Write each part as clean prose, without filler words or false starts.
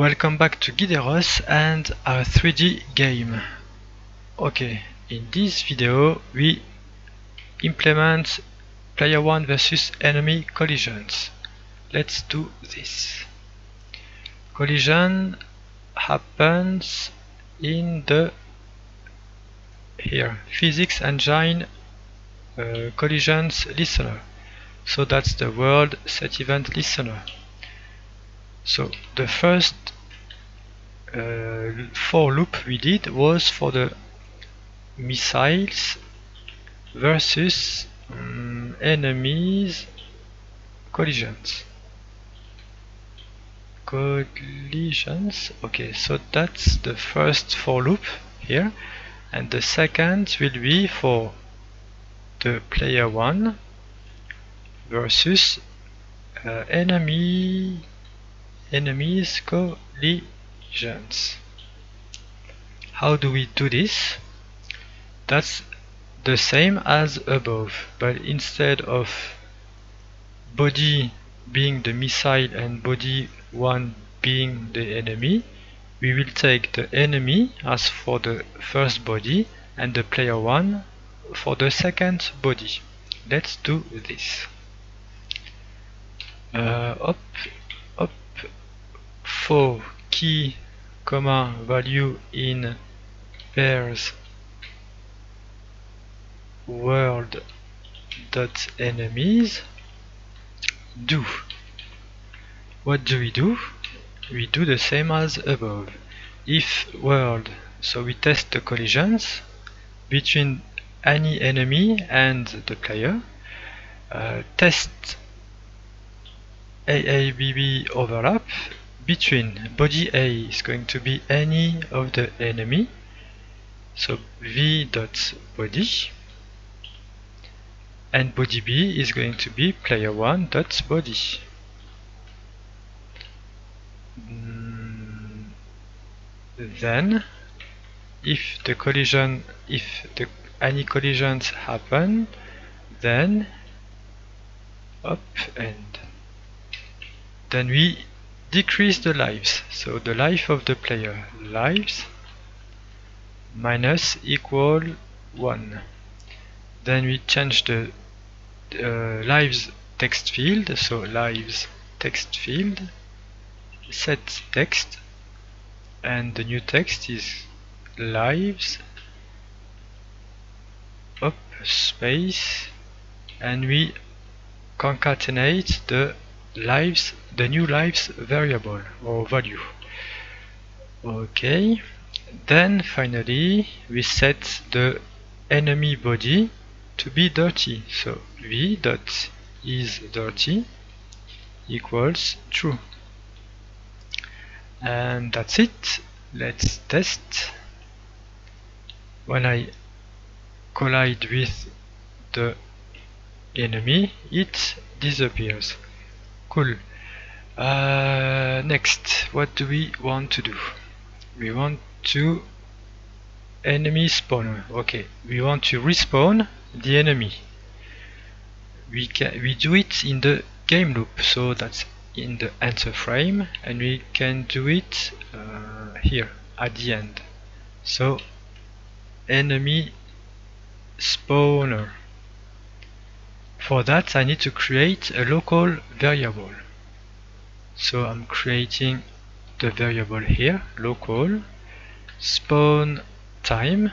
Welcome back to Gideros and our 3D game. Okay, in this video we implement player 1 versus enemy collisions. Let's do this. Collision happens in the physics engine collisions listener. So that's the world set event listener. So the first for loop we did was for the missiles versus enemies collisions. Okay, so that's the first for loop here, and the second will be for the player 1 versus enemies collisions. How do we do this? That's the same as above, but instead of body being the missile and body 1 being the enemy, we will take the enemy as for the first body and the player 1 for the second body. Let's do this. Up for key comma value in pairs world dot enemies do. What do? We do the same as above. If world, so we test the collisions between any enemy and the player. Test AABB overlap between body A is going to be any of the enemy, so v dot body, and body B is going to be player 1 dot body. Then if any collisions happen, then then we decrease the lives, so the life of the player, lives minus equal 1. Then we change the lives text field, so lives text field, set text, and the new text is lives space, and we concatenate the new lives variable or value. Okay, then finally we set the enemy body to be dirty, so v dot is dirty equals true, and that's it. Let's test. When I collide with the enemy, it disappears. Cool. Next, what do we want to do? We want to enemy spawner. Okay, we want to respawn the enemy. We do it in the game loop, so that's in the enter frame, and we can do it here at the end. So enemy spawner. For that I need to create a local variable. So I'm creating the variable here, local spawn time,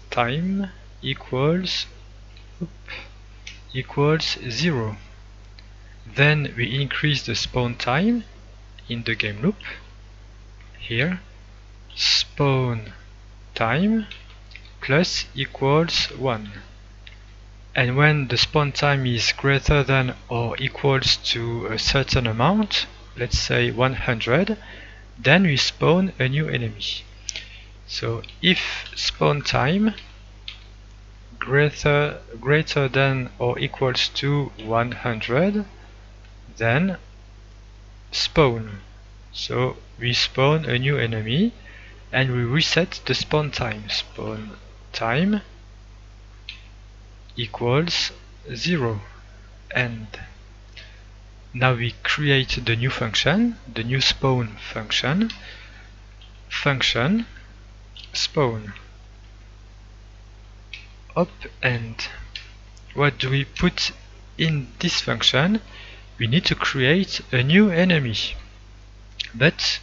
time equals 0. Then we increase the spawn time in the game loop here, spawn time plus equals 1. And when the spawn time is greater than or equals to a certain amount, let's say 100, then we spawn a new enemy. So if spawn time greater than or equals to 100, then spawn. So we spawn a new enemy and we reset the spawn time. Spawn time equals 0, end. Now we create the new function, the new spawn function, function spawn up, and what do we put in this function? We need to create a new enemy. But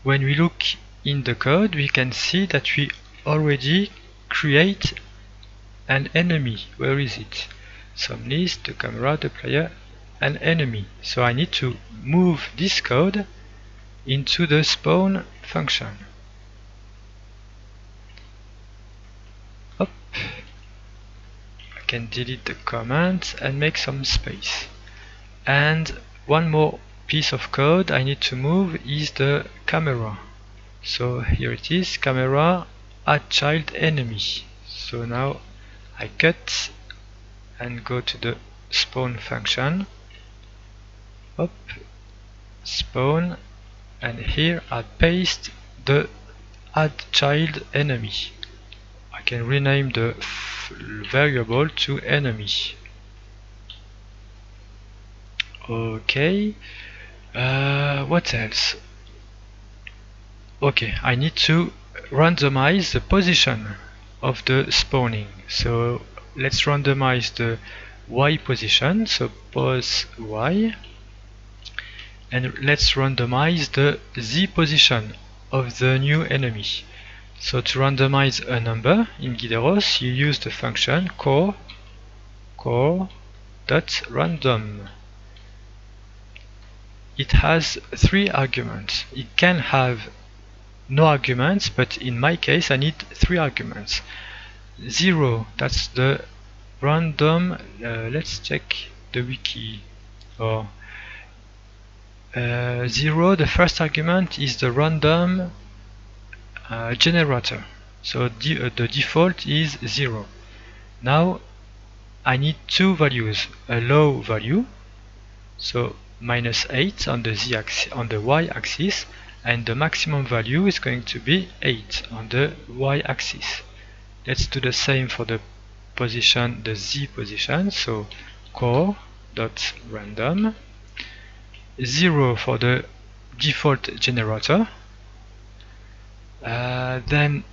when we look in the code, we can see that we already create an enemy. Where is it? Some list, the camera, the player, an enemy. So I need to move this code into the spawn function. Up. I can delete the comment and make some space. And one more piece of code I need to move is the camera. So here it is, camera add child enemy. So now I cut and go to the spawn function, up, spawn, and here I paste the add child enemy. I can rename the variable to enemy. Okay, what else? Okay, I need to randomize the position of the spawning. So let's randomize the Y position, so pos Y, and let's randomize the Z position of the new enemy. So to randomize a number in Gideros, you use the function core.random. It has 3 arguments. It can have no arguments, but in my case I need 3 arguments. 0, that's the random, let's check the wiki. 0, the first argument is the random generator. So the default is 0. Now I need 2 values, a low value, so -8 on the on the y-axis, and the maximum value is going to be 8 on the y-axis. Let's do the same for the position, the z position. So core.random, 0 for the default generator, then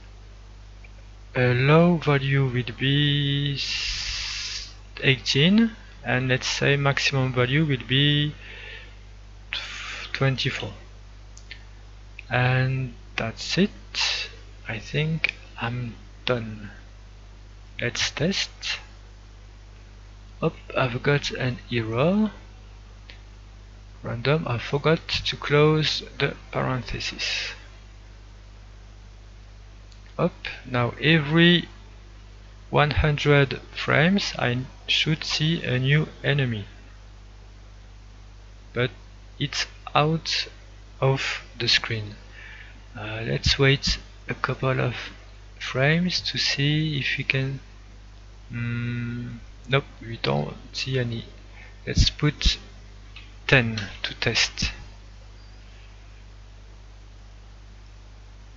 a low value will be 18, and let's say maximum value will be 24. And that's it. I think I'm done. Let's test. Oh, I've got an error. Random, I forgot to close the parenthesis. Up, now every 100 frames I should see a new enemy, but it's out of the screen. Let's wait a couple of frames to see if we can. Nope, we don't see any. Let's put 10 to test.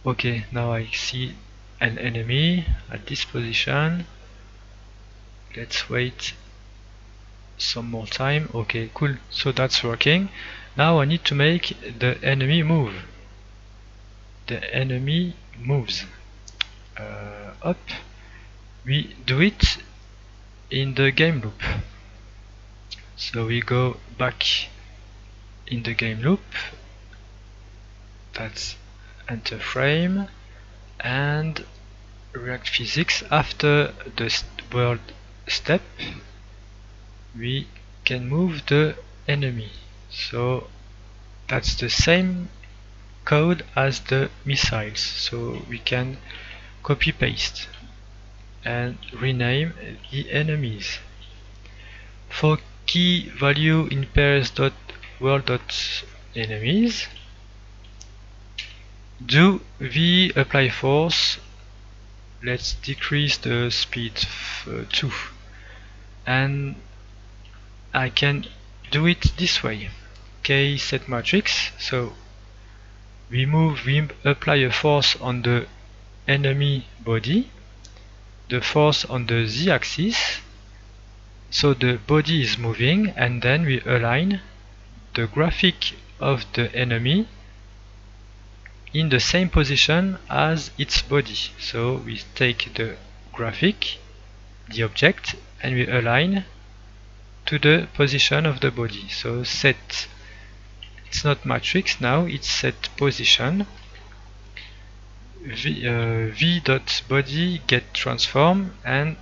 Okay, now I see an enemy at this position. Let's wait some more time. Okay, cool, so that's working. Now I need to make the enemy move. The enemy moves up. We do it in the game loop. So we go back in the game loop. That's enter frame and React Physics. After the world step, we can move the enemy. So that's the same code as the missiles. So we can copy paste and rename the enemies. For key value in pairs.world.enemies, do v apply force. Let's decrease the speed 2, and I can do it this way. K set matrix. So we apply a force on the enemy body, the force on the z-axis, So the body is moving, and then we align the graphic of the enemy in the same position as its body. So we take the graphic, the object, and we align to the position of the body. So set, it's not matrix now, it's set position. V.body get transform and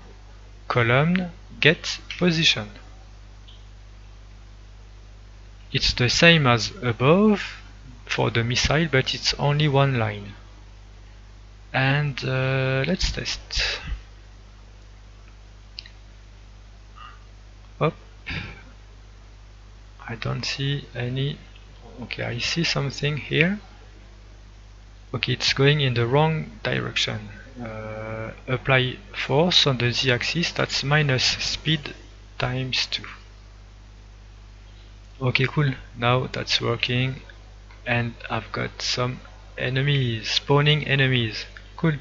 column get position. It's the same as above for the missile, but it's only one line. And let's test. Up. I don't see any. Okay, I see something here. Okay, it's going in the wrong direction. Apply force on the z-axis, that's minus speed times 2. Okay, cool, now that's working, and I've got some enemies, spawning enemies. Cool.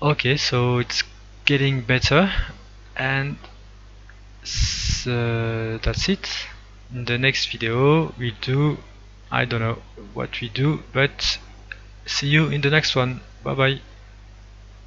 Okay, so it's getting better, and that's it. In the next video we'll do, I don't know what we do, but see you in the next one. Bye bye.